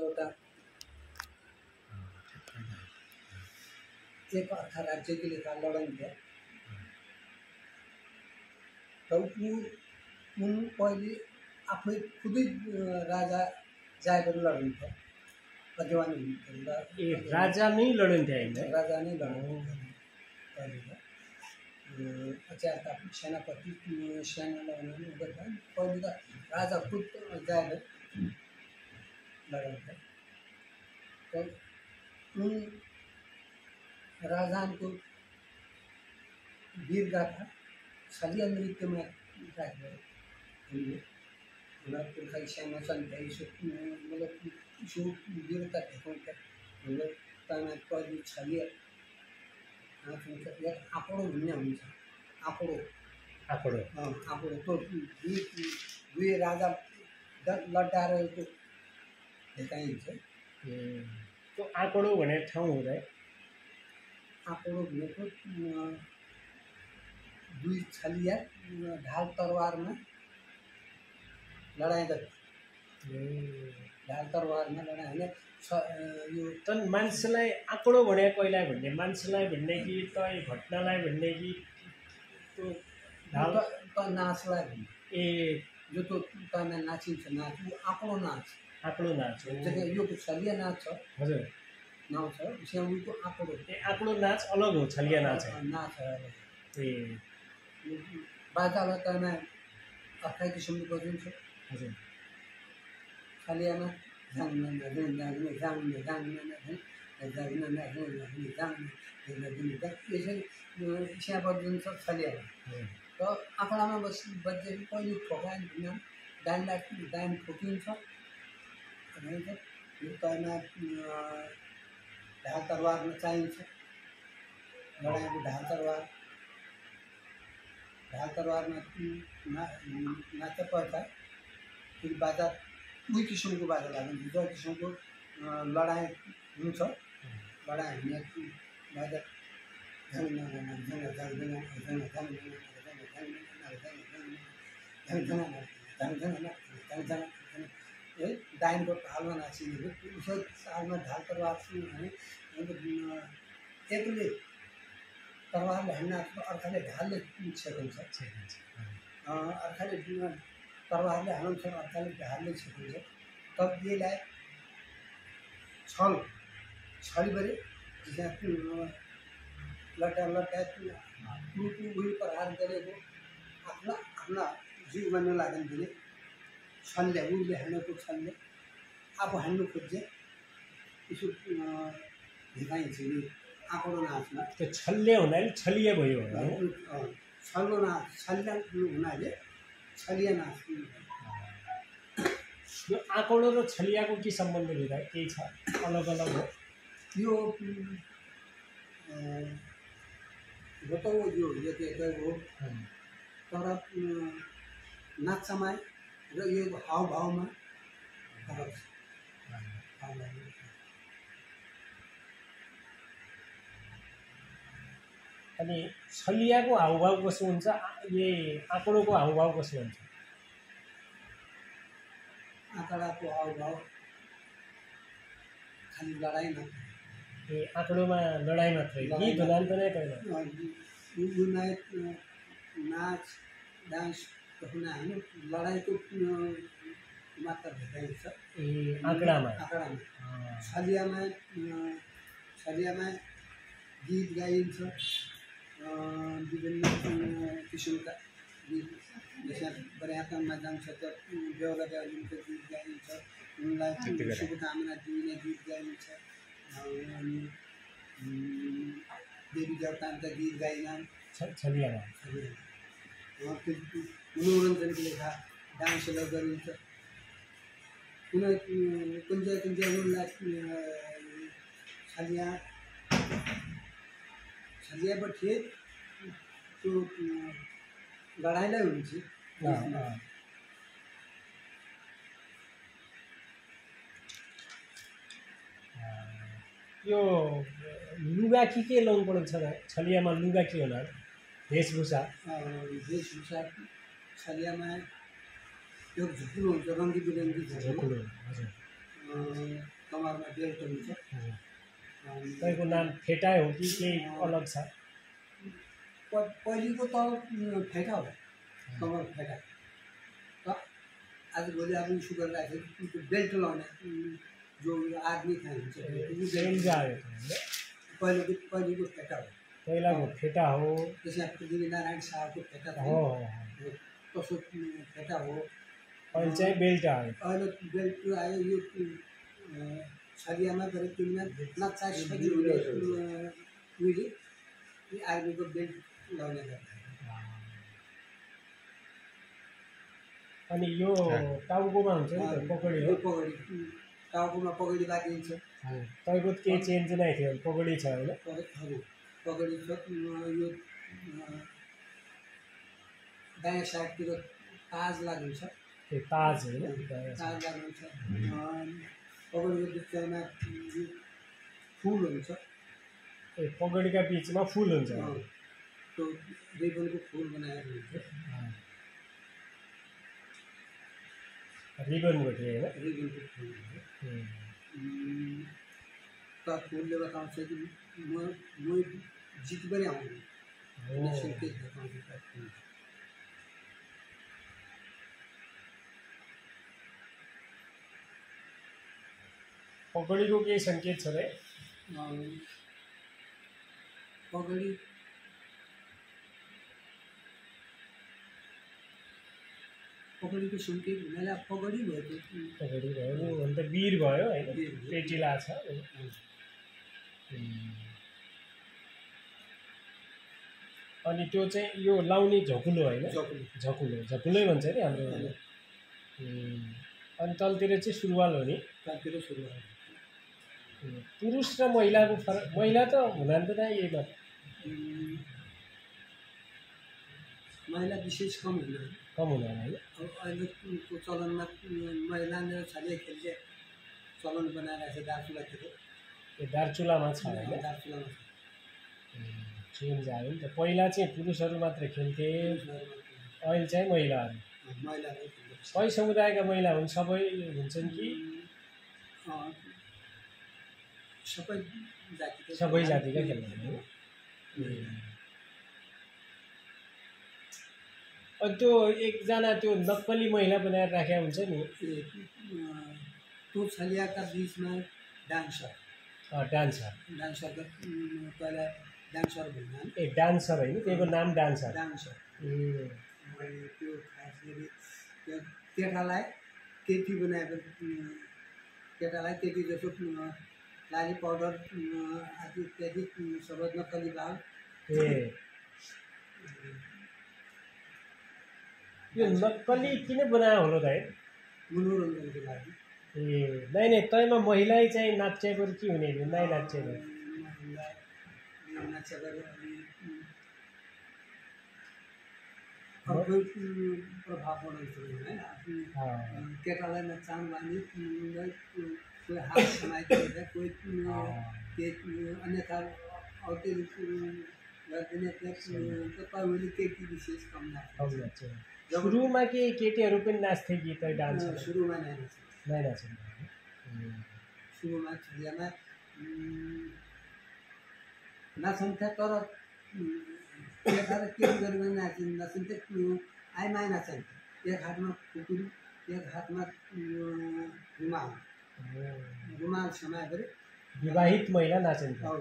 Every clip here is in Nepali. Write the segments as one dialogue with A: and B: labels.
A: एउटा एक अर्का राज्यको लेखा लडन्थ्यो र उन पहिले आफै खुदै राजा जाएर लडन्थ्यो अजवानी हुन्थ्यो
B: ए राजा नै लडन्थ्यो हैन
A: राजा नै लडन्थ्यो पहिले अचारका सेनापति सेना लड्नु गर्दा पहिले त राजा खुद जाएर लडन्थ्यो त उन राजाको वीरगाथा छलिया नृत्यमा राखेर हामीले हाम्रा पुर्खा सानो सन्ध्या मतलब यसो वीरता देखाउँछ हाम्रो तामा पहिले छलिया नाच हुन्छ या आँकडो भन्ने हुन्छ आँकडो तो दुई राजा लड्डाएर त्यो देखाइन्छ
B: त्यो आँकडो भन्ने ठाउँ हुँदै
A: आँकडो भनेको दुई छलिया ढाल तरवारमा लडाइँ गरे ढाल तरवारमा लडाइँ भने यो
B: त मान्छेलाई आँकडो भने कहिलेलाई भन्ने मान्छेलाई भन्ने कि तै घटनालाई भन्ने कि त्यो ढाल
A: त नाचलाई भन्ने
B: ए
A: जो त्यो तमा नाचिन्छ नाच आँकडो नाच जस्तै यो छलिया नाच छ
B: हजुर
A: नाच छ उसमा उनको आँकडो
B: आँकडो नाच अलग हो छलिया नाच
A: नाच
B: ए
A: बाजामा तमा अर्कै किसिमको बजिन्छ
B: हजुर
A: छलियामा यसरी चिया बजिन्छ छलियामा र आँकडामा बजेपछि पहिले ठोकाइन्छ डाइन ठोकिन्छ भनिन्छ यो तमा ढाल तरवारमा चाहिन्छ लडाइँको ढाल तरवारमा नाच्छ पर्छ फेरि बाजा उही किसिमको बाजा लाग्छ जो किसिमको लडाइँ हुन्छ लडाइँ हुने बाजा है डाइनको तालमा नाचिने उसो तालमा ढाल तरवार भने एकले तरवारले हान्न अर्काले ढालले छेकिन्छ अर्काले तरवारले हाल्छ अर्काले ढालले छेकिन्छ तब यसलाई छलबरी लट्टा उही प्रहार गरेको आफ्ना जिउमा नलागन दिने छलले उसले हानेको छलले आफू हान्नु खोज्छ यसो देखाइन्छ नि आँकडो नाचमा
B: त्यो छल्ले हुनाले छलिया भयो
A: छल्लो नाच छलिया हुनाले छलिया नाच
B: यो आँकडो र छलियाको के सम्बन्ध लिँदा केही छ अलग अलग हो
A: यो हो यो हो तर नाचमा र यो हावभावमा फरक छ
B: अनि छलियाको हावभाव कसो हुन्छ आँकडोको हावभाव कसो हुन्छ
A: आँकडाको हावभाव खालि लडाइँ मात्र
B: ए आँकडोमा लडाइँ मात्रै गीत हुनान्त नै पहिला
A: नाच डान्स हामी लडाइँको मात्र भेटाइन्छ
B: ए आँकडामा
A: छलियामा गीत गाइन्छ विभिन्न किसिमका गीत जस्तै बर्याकमा जान्छ त बेहुला बेहुलीको गीत गाइन्छ उनलाई शुभकामना दिने गीत गाइन्छ अनि देवी देवताका गीत गाइन्छ
B: छलियामा
A: मनोरञ्जनको लेखा डान्सहरू गरिन्छ कुन चाहिँ उनलाई छलियापछि त्यो लडाइँलाई हुन्छ
B: यो लुगा के लाउनु पर्छ छलियामा लुगा के होला वेशभूषा
A: छलियामा यो झुकुलो हुन्छ रङ्गी बिरङ्गी
B: झुकुलो हजुर
A: कमरमा बेल्ट हुन्छ।
B: तपाईँको नाम फेटा हो कि केही अलग छ?
A: पहिलेको त फेटा हो, कमर फेटा। त आजभोलि अब उसो गर्दाखेरि त्यो बेल्ट लाउने जो आर्मी खाइ हुन्छ पहिलेको फेटा हो।
B: पहिलाको फेटा हो।
A: त्यसमा पृथ्वीनारायण शाहको फेटा
B: हो
A: तसो फेटा हो।
B: अहिले चाहिँ बेल्ट आयो।
A: अहिले बेल्ट आयो। यो छरियामा गएर तिनमा नचाइ सजिलो उहिले आर्मीको बेल्ट लाउने गर्छ।
B: अनि यो टाउकोमा हुन्छ नि पगडी हो।
A: पगडी टाउकोमा पगडी बाँधिन्छ।
B: तपाईँको केही चेन्ज नै थियो, पगडी छ होइन?
A: पगडी छ। यो दायाँ साइडतिर ताज लाग्छ।
B: ए ताज होइन?
A: ताज लाग्छ। पगडीको बिचमा फुल हुन्छ।
B: ए पगडीका बिचमा फुल हुन्छ।
A: त्यो रिबनको फुल बनाएर हुन्छ।
B: रिबनको थियो होइन?
A: रिबनको फुल त फुलले बताउँछ कि म जित पनि आउँछु। सङ्केत देखाउँछ।
B: पगडीको केही सङ्केत छ रे?
A: पगडीको सङ्केत हुनाले पगडी भयो।
B: पगडी भयो भने त वीर भयो होइन? पेटिला छ। अनि त्यो चाहिँ यो लाउने झकुलो होइन? झकुलै भन्छ नि हाम्रो। अनि तलतिर चाहिँ सुरुवाल हो नि?
A: तलतिर सुरुवाल।
B: पुरुष र महिलाको फरक? महिला त हुनाले त यही मात्र।
A: महिला विशेष कम हुँदैन
B: होइन?
A: अब अहिलेको चलनमा महिला नै छले खेल्ने चलन बनाइरहेको छ। दार्चुलातिर
B: दार्चुलामा छ होइन?
A: दार्चुलामा छ।
B: चेन्ज आयो नि त। पहिला चाहिँ पुरुषहरू मात्र खेल्थे, अहिले चाहिँ महिलाहरू। कहीँ समुदायका महिला हुन्, सबै हुन्छन् कि? सबै जातिका खेल्छन्। अनि त्यो एकजना त्यो नक्कली महिला बनाएर राखेको हुन्छ नि,
A: त्यो छलियाका बिचमा डान्सर पहिला डान्सर भन्दा
B: ए डान्सर होइन? त्यसको नाम डान्सर।
A: त्यो खास गरी त्यो केटालाई केटी बनाएको, केटालाई केटी जस्तो लाली पाउडर आदि इत्यादि सबै नक्कली बाल।
B: यो नक्कली किन बनायो होला त है?
A: मनोरञ्जनको लागि।
B: नै तैँमा महिला चाहिँ नाचेको के हुने? नै नाचेको
A: प्रभाव पढाउँछ होइन? केटालाई नचाउनु भने कोही हात समाइदिएर कोही अन्यथा अर्कै गरिदिने। तपाईँले केटी विशेष कम नाच्छ।
B: सुरुमा के केटीहरू पनि नाच्थे कि त डान्स?
A: सुरुमा नै
B: नाच्छ।
A: सुरुमा छलियामा नाच्थ्यो, तर केटा र केटी गरेर नाचिन्थ्यो। आइमाई नाचिन्थ्यो। एक हातमा खुकुरी, एक हातमा रुमाल समाएर।
B: विवाहित महिला नाचिन्थ्यो?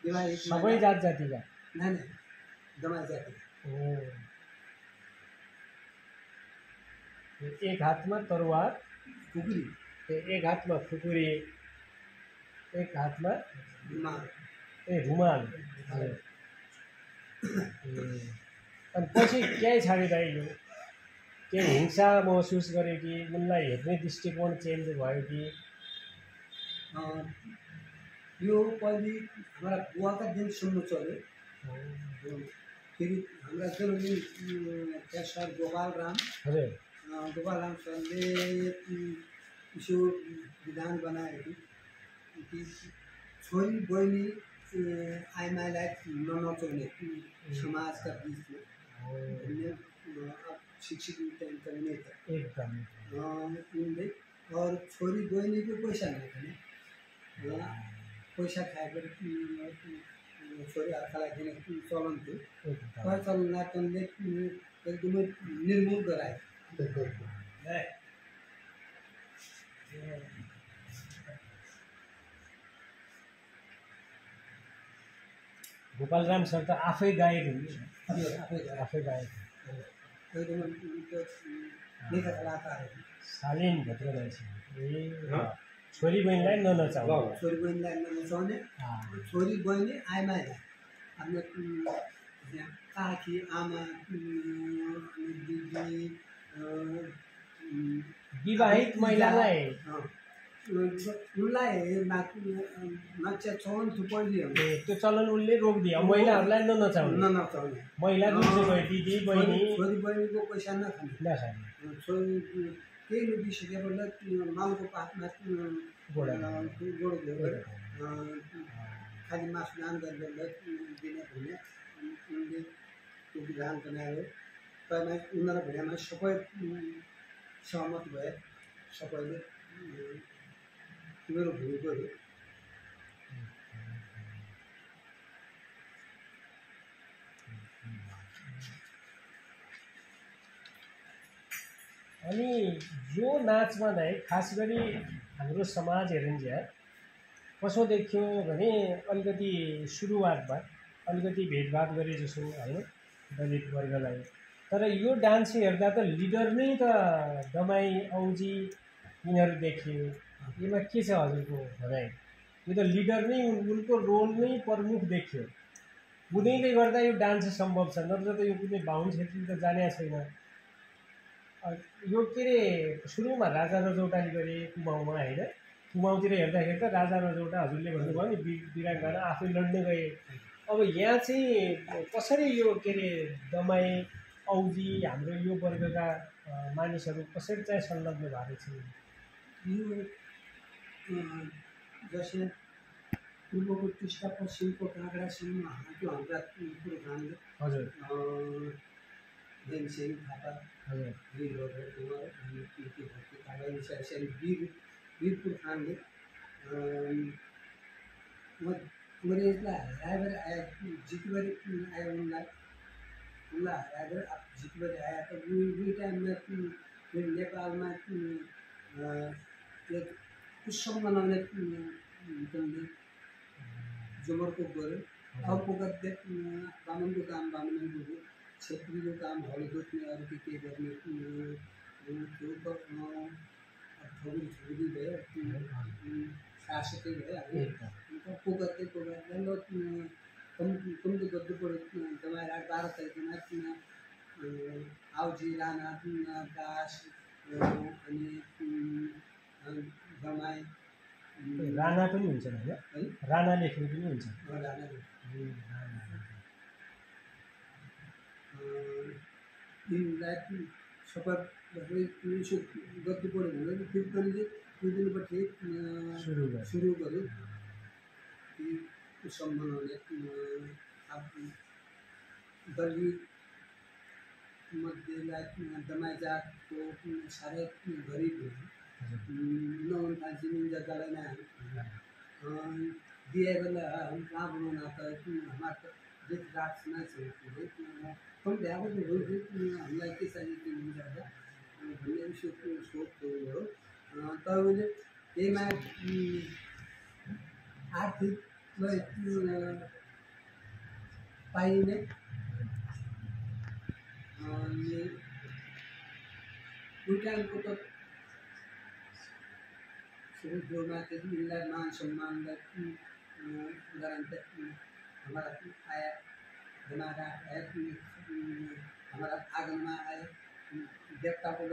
A: विवाहित
B: सबै जात जातिका?
A: नै दमाई जाति।
B: एक हातमा तरुवार,
A: खुकुरी,
B: एक हातमा खुकुरी, एक हातमा रुमाल। अनि पछि क्या छाडेर यो के हिंसा महसुस गर्यो कि उनलाई हेर्ने दृष्टिकोण चेन्ज भयो कि?
A: यो पहिले हाम्रा बुवाका दिनसम्म चल्यो। फेरि हाम्रा जन्मिन सर गोपालराम सरले यसो विधान बनाएको कि छोरी बहिनी आइमाईलाई ननचाउने समाजका बिचमा शिक्षित नेता। उनले और छोरी बहिनीको पैसा नखाने, पैसा खाएको छोरी अर्कालाई दिने चलन थियो त्यो चलनलाई तनले एकदमै निर्मूल गराए।
B: गोपालराम सर त आफै गायक हुन्, आफै गायक
A: एकदमै नेता कलाकार
B: शालीन भद्रराई छोरी बहिनीलाई ननचाउने,
A: छोरी बहिनीलाई ननचाउने, छोरी बहिनी आमालाई आफ्नो काकी आमा दिदी
B: विवाहित महिलालाई
A: उनलाई मान्छे चलन थुप्रै
B: त्यो चलन उसले रोकिदियो। महिलाहरूलाई
A: ननचाउने,
B: महिला जुन चाहिँ दिदी बहिनी
A: छोरी बहिनीको पैसा नखाने, छोरी केही लुटिसकेपछि मालको पातमा गोडो धोएर खालि मासु दान गरेर दिने भन्ने उनले त्यो विधान बनायो। त्यसमा उनीहरू भेडामा सबै सहमत भए, सबैले मेरो भूल गऱ्यो।
B: अनि यो नाचमा चाहिँ खास गरी हाम्रो समाज हेरिन्छ कसो देखियो भने अलिकति सुरुवातमा अलिकति भेदभाव गरे जसो होइन दलित वर्गलाई। तर यो डान्स हेर्दा त लिडर नै त दमाई औजी यिनीहरू देखियो। यसमा के छ हजुरको भनाइ? यो त लिडर नै उनको रोल नै प्रमुख देखियो। उनीले गर्दा यो डान्स सम्भव छ, नत्र त यो कुनै बाहुन क्षेत्र त जाने छैन। यो के अरे सुरुमा राजा रजौटाले गरे कुमाउँमा होइन, कुमाउँतिर हेर्दाखेरि त राजा रजौटा हजुरले भन्नुभयो नि वीराङ्गना आफै लड्न गए। अब यहाँ चाहिँ कसरी यो के अरे दमाई औजी हाम्रो यो वर्गका मानिसहरू कसरी चाहिँ संलग्न भएको छ?
A: यो जसले पूर्वको टिस्टा पश्चिमको काँक्रासम्म त्यो हाम्रा पुर्खाहरूले
B: हजुर
A: देनसेन थापा वीर पुर्खाहरूले अंग्रेजलाई हराएर आए, जितभरि आयो उनलाई हराएर जितभरि आए। त उही टाइममा नेपालमा एक उत्सव मनाउने उनले जमर्को गऱ्यो। अर्को गद्य बामनको काम बामन गऱ्यो, क्षेत्रीको काम हल जोत्ने, अरू के गर्ने थियो। छोरी भयो, शासकै भयो। को गद्य कमले गद्य पढ्यो दमाई 12 तारिकमा आउजी राणा दास अनि दमाई
B: राणा पनि हुन्छ होइन, राणा लेख्ने पनि हुन्छ।
A: यिनलाई सबै गद्य पढ्यो भने कीर्तनले कीर्तनपछि सुरु गर्यो। उत्सव मनाउने दलित मध्येलाई दमाई जातको साह्रै गरिब नहुन जग्गालाई नै दिए बेला हम कहाँ बनाना था हमारे जिस रात में तुम ध्यान में हमलाई के चाहिए कि मिल जाएगा भन्ने विषयको सोच हो। तपाईँले यसमा आर्थिक पाइने भुटानको त सुरुमा त्यसलाई मान सम्मानलाई गरान्छ। हमारा आया हमारा हमारा आगनमा आए देवताको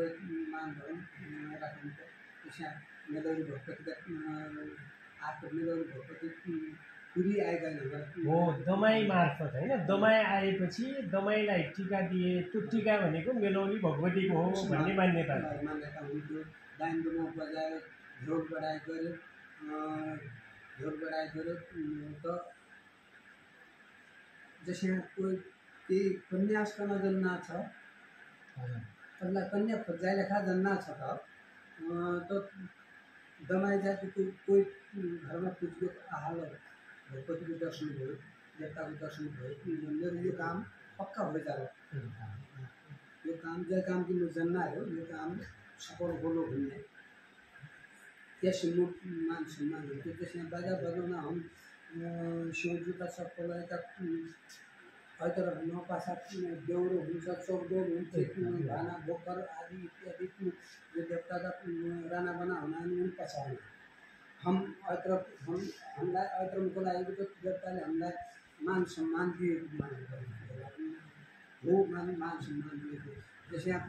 A: मान राखिन्छ। त्यसमा मेलौरी भक्तका आत्म मेलौरी भक्तको पुरी आएका
B: हो दमाई मार्फत होइन। दमाई आएपछि दमाईलाई टीका दिए, त्यो टीका भनेको मेलौरी भगवतीको हो भन्ने मान्यता
A: हुन्थ्यो। दाइन्दोमा बजायो, झोल बढाइ गऱ्यो, त जसमा कोही केही कन्यास्कन जन्ना छ त्यसलाई कन्या खोज्दै लेखा जन्ना छ त दमाई जातिको कोही घरमा पुजको आहाल भगवतीको दर्शन भयो, देवताको दर्शन भयो, मेरो यो काम पक्का हो जाला। यो काम जो काम कि म जन्ना हो, यो काम सफल होलो भन्ने त्यस मान सम्मान हुन्थ्यो। त्यसमा बाजा बजाउन हम शिवजुका सबैका ऐतर नपासा देउरो हुन्छ, चौडोल हुन्छ, भाना बोकर आदि इत्यादि जो देवता का राना बना होना उन पछाड़ हम ऐतर हमलाई ऐतर को लागि तो देवता ने हमलाई मान सम्मान दिए, वो मान सम्मान दिए। जैसे आप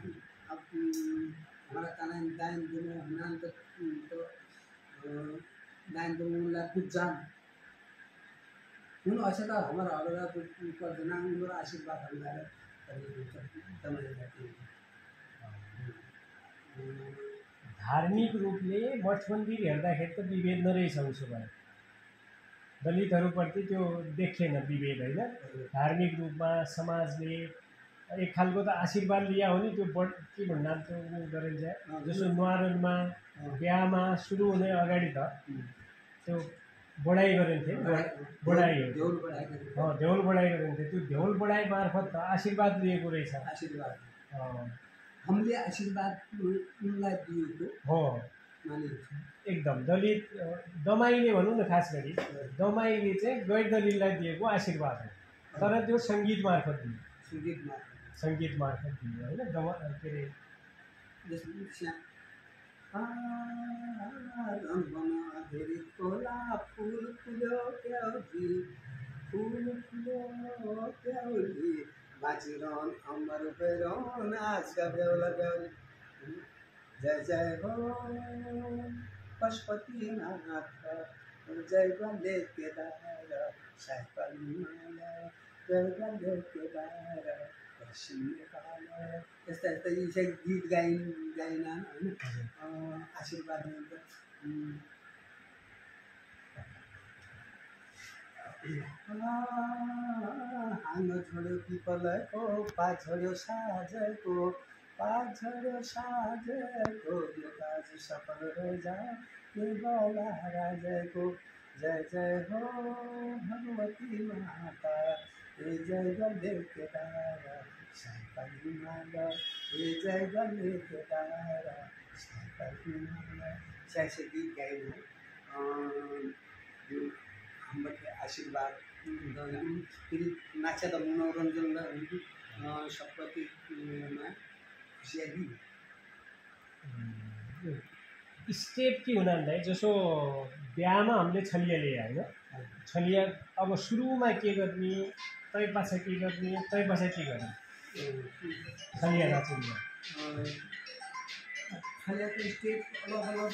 A: हमारा कानाइन दाइन दोनों हनान तो दाइन दोनों ला कुछ जान उन ऐसा था हमारा अलग ऊपर जना उनका आशीर्वाद हमारे
B: धार्मिक रूपले मठ मन्दिर हेर्दाखेरि त विभेद नै रहेछ उसो भए दलितहरूप्रति त्यो देखिएन विभेद होइन। धार्मिक रूपमा समाजले एक खालको त आशीर्वाद लिया हो नि, त्यो के भन्नाम त्यो गरिन्छ जसो न्वारनमा बिहामा सुरु हुने अगाडि त त्यो बढाइ गरिन्थे, बढाइ हो देउल बढाइ गरिन्थे। त्यो देउल बढाइ मार्फत त आशीर्वाद लिएको रहेछ।
A: आशीर्वाद हामीले आशीर्वाद उनलाई दिएको
B: हो एकदम। दलित दमाईले भनौँ न, खास गरी दमाईले चाहिँ गैर दलितलाई दिएको आशीर्वाद हो, तर त्यो सङ्गीत मार्फत दियो, सङ्गीत मार्फत दियो होइन। के अरे
A: फूल फुल्यो बाँचिरहन अमर भइरहन आजका बेहुला बेहुली। जय जय हो पशुपतिनाथ, जय बन्दे केदार साइकलमाला, जय बन्दे केदार यस्ता यस्ता यी चाहिँ गीत गाइन होइन आशीर्वाद दिन्छ। हाँग छोड्यो पिपलको, पात छोड्यो साझको, पात छोड्यो साझको, यो काज सफल रोजा के बला राजको। जय जय हो भगवती माता, हे जय बन्दे केदार साइकलमाला, हे जय बन्दे केदार साइकलमाला। ऐसे गीत गाइनु हाम्रो आशीर्वाद फेरि नाच्दा त मनोरञ्जन सबैमा खुसियाली
B: स्टेप के हुन भन्दा जसो बिहामा हामीले छलिया लिए होइन, छलिया अब सुरुमा के गर्ने, तै पाछा के गर्ने, तै पाछा के गर्ने छलिया नाचिन्छ।
A: छलियाको स्टेप अलग अलग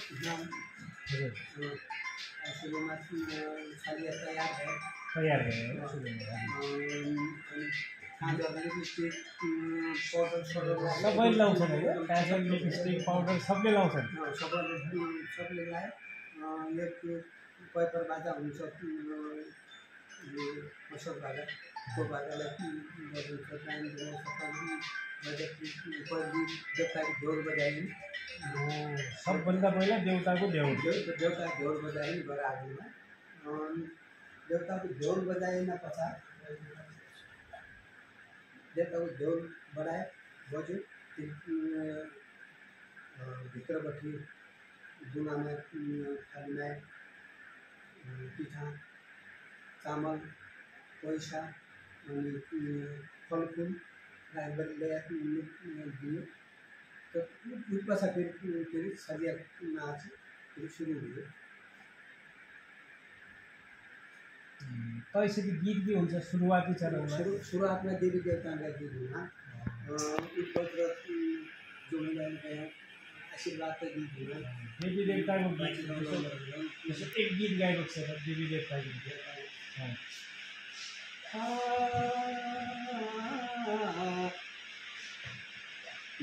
A: सुरुमा छलिया तयार भयो
B: सबैले लाउँछन् होइन, काजल लिपस्टिक पाउडर सबले लाउँछन्,
A: सबले लाए। एक पैपर बाजा हुन्छ मसक बाजा, त्यो बाजालाई देवताको ढोल बजाइन्।
B: सबभन्दा पहिला देवताको ढोल
A: बजाइन् घर आगोमा, देवताको ढोल बजाएन पछाड देवताको ढोल बढाए बज्यो। भित्रपट्टि दुनामा थालीमा पिठा चामल पैसा अनि फलफुल राखेर दियो। त्यसपछि फेरि छलिया नाच फेरि सुरु भयो।
B: त यसरी गीत के हुन्छ सुरुवाती चरणमा?
A: सुरुवातमा देवी देवतालाई गीत हुन उपद्र जोडीलाई आशीर्वाद त गीत हुन
B: देवी देवताको गीत जस्तो एक गीत गाएको छ देवी देवताको गीत।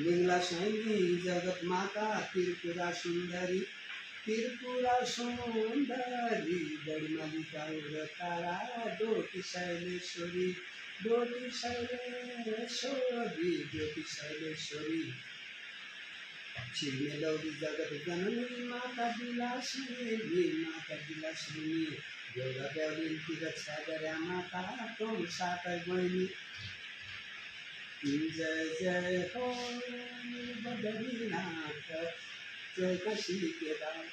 A: लिङ्ला सैनी जगत माता त्रिपुरा सुन्दरी, त्रिपुरा सुन्दरी बडीमालिका तारा डोटी शैलेश्वरी, डोटी शैलेश्वरी, डोटी शैलेश्वरी। छिमेलौरी जगत जननी माता विलासिनी बेहुला बेहुलीकी रक्षा गर्या माता तँ सात बहिनी जय जय हो बद्रीनाथ जय काशी केदार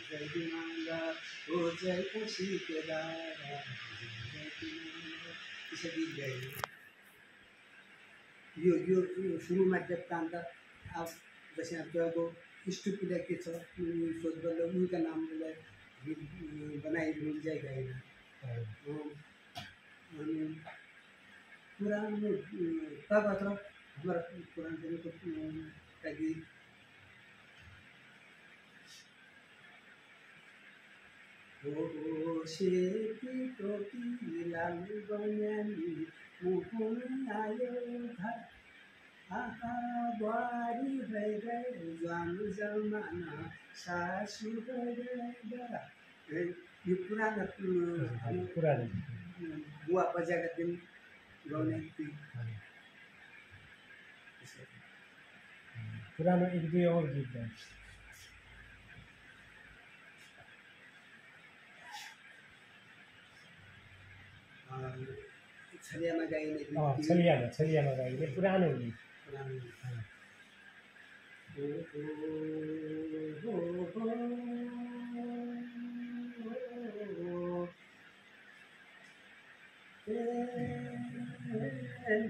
A: जय दिनांगा हो जय काशी केदार जय दिनांगा त्यसरी गए यो सुरुमा देवतान्त अब जैसे आपको स्टुपीलाई के छ सोध्दा उनका नामलाई गीत बनाई मिल जाएगा अनि पुरानो तब हमारा पुरानो का गीत ओ सेती टोपी लालु बन्यानी मुकुन आयो घर आहा बुहारी भइगए जवान जमाना सासु भइगए यो पुरानो बुवा बजाएका दिन गाउने
B: पुरानो एक दुई और गीत गाए
A: छलियामा गाइने
B: छलियामा गाइने पुरानो गीत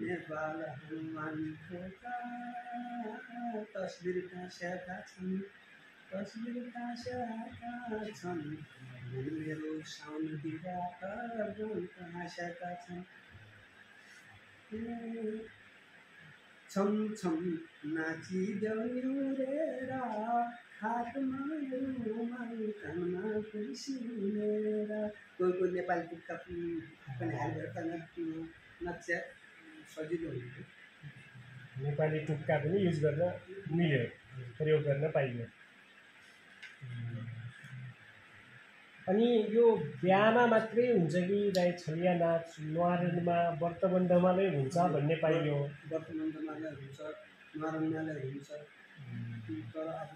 A: नेपाल हनुमानको तस्बिर टाँस्याका छन् मेरो साउन दिवाका गन्त हाँस्याका छन् छम छम नाची देउरेर हातमा रुमाल कानमा कुर्सिनेर कोही नेपाली टुक्का पनि हालेर नच्चा सजिलो हुन्छ
B: नेपाली टुक्का पनि युज गर्न मिल्यो प्रयोग गर्न पाइयो अनि यो बिहामा मात्रै हुन्छ कि दाइ छलिया नाच न्वारानमा व्रतबन्धमा नै हुन्छ भन्ने पाइयो
A: व्रतबन्धमा नै हुन्छ न्वारानमा नै हुन्छ तर अब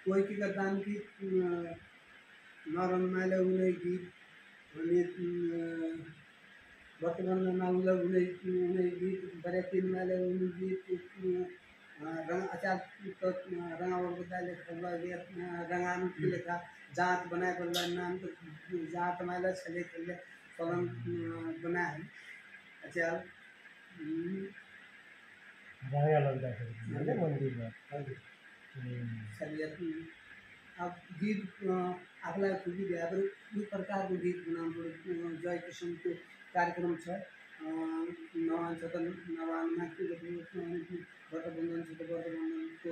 A: कोही के दान गीत न्वारानमा हुने गीत अनि व्रतबन्धमा हुने गीत बरातीमा हुने गीत अचार रंगावरको दाले रंगान के लेखा जात बनाए पर नाम तो जात माला छले खेले कलम बनाए अचार
B: रंगा लाग्दाखेरि मन्दिरमा
A: छले अब गीत आफूलाई खुसी भए पनि यो प्रकारको गीत बनाउनु जय किसिमको कार्यक्रम छ नवान छ त नवानमा के व्रतबन्धन छ त व्रतबन्धनको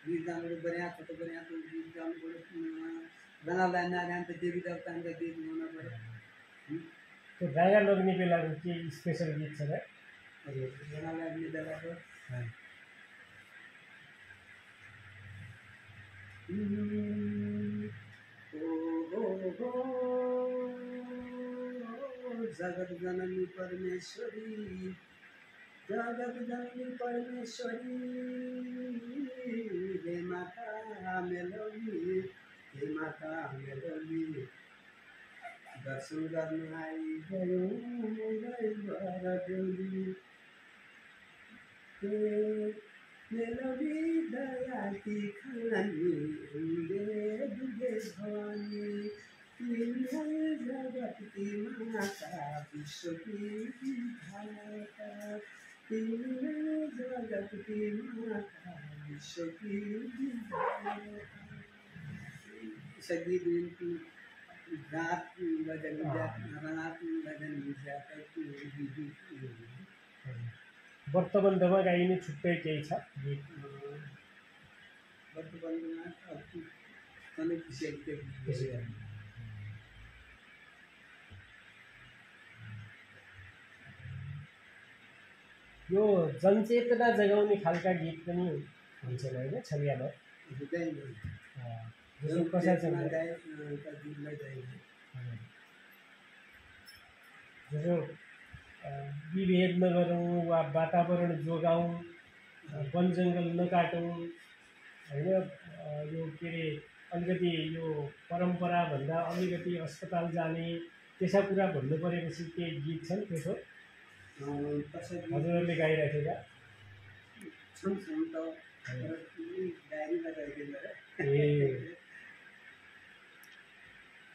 A: गीत गाउनु बढ़िया छ त बढ़िया गीत गाउनु पऱ्यो रंगालाई नारायण त देवी देवताका गीत गाउनु पऱ्यो
B: त्यो रंगा लाग्ने बेलाको के स्पेशल गीत छ र
A: हजुर रंगा लाग्ने बेलाको जगत जननी परमेश्वरी हे माता मेलोली दर्शन गर्न आइगयो मेलोली दयाकी खानी दुगे भवानी जगत की माता विश्व की विधाता जगत की माता विश्व की संगीत रात भजन रात भजन
B: व्रतबन्धमा गाइने छुट्टै केही छ गीत
A: व्रतबन्धमा अनेक विषयको
B: यो जनचेतना जगाउने खालका गीत पनि हुन्छन् होइन छलियामा जसो विभेद नगरौँ वा वातावरण जोगाउँ वन जङ्गल नकाटौँ होइन, यो के अरे अलिकति यो परम्पराभन्दा अलिकति अस्पताल जाने त्यसा कुरा भन्नु परेपछि केही गीत छन् त्यसो हजुरहरूले गाइराखेका? ए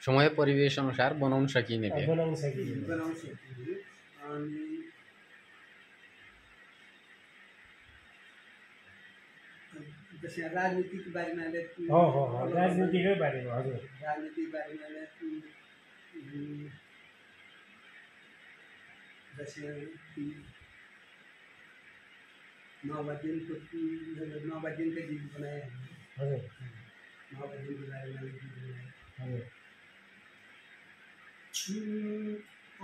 C: समय परिवेश अनुसार बनाउन सकिने भए
B: बनाउन सकिने।
A: अनि जस्तै राजनीतिको बारेमा
B: राजनीतिकै बारेमा हजुर
A: राजनीतिको बारेमा जस्तै 9 दिनकै गीत बनाए
B: हजुर
A: 9 दिनको बारेमा गीत बनाए।
B: हजुर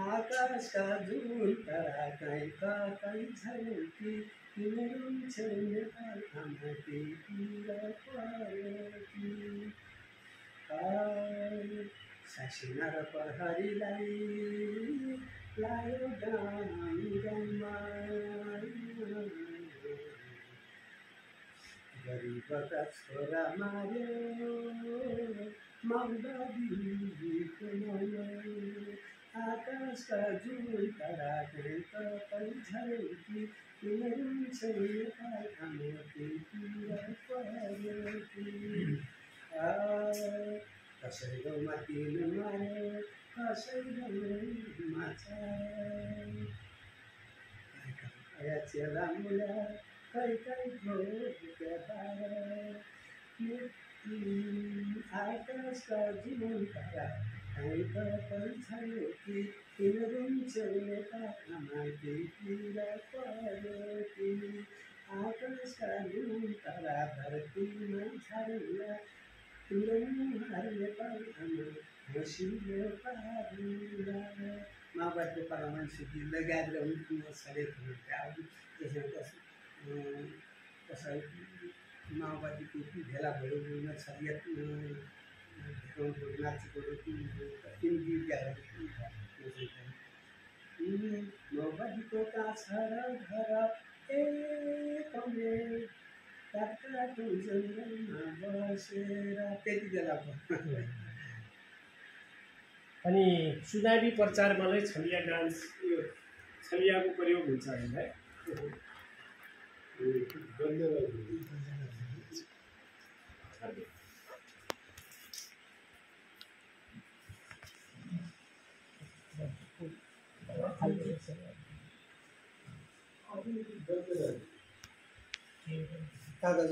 A: आकाशका जुन तारा कहीँ कतै झल्की तिम्रो छेउमा त्यतिर परेकी सासिना र प्रहरीलाई लायो गाउँमा गरिबका छोरा मार्यो माओवादीको नाउँमा आकाशका जुन तारा कहीँ कतै झल्की तिम्रो छेउमा त्यतिर परेकी कसैकोमा तिन मार्यो कसैकोमा चाया चेला मुला कैकैको आकाशका जुन तारा कहीँ कतै झल्की तिम्रो छेउमा त्यतिर परेकी आकाशका जुन तारा धरतीमा झर्ला तिम्रो मुहारले पाल्छन् हँसिलो पार्ला। माओवादीको पार्लामेन्ट गीतलाई गाएर उनको छरेको कसै माओवादीको भेला भयो छरिया नाचेको तिन गीत गाएर माओवादीको काछा र घर कमे काठको जङ्गलमा बसेर त्यति बेला
B: अनि चुनावी प्रचारमा चाहिँ छलिया डान्स यो छलियाको प्रयोग हुन्छ हामीलाई
A: कागज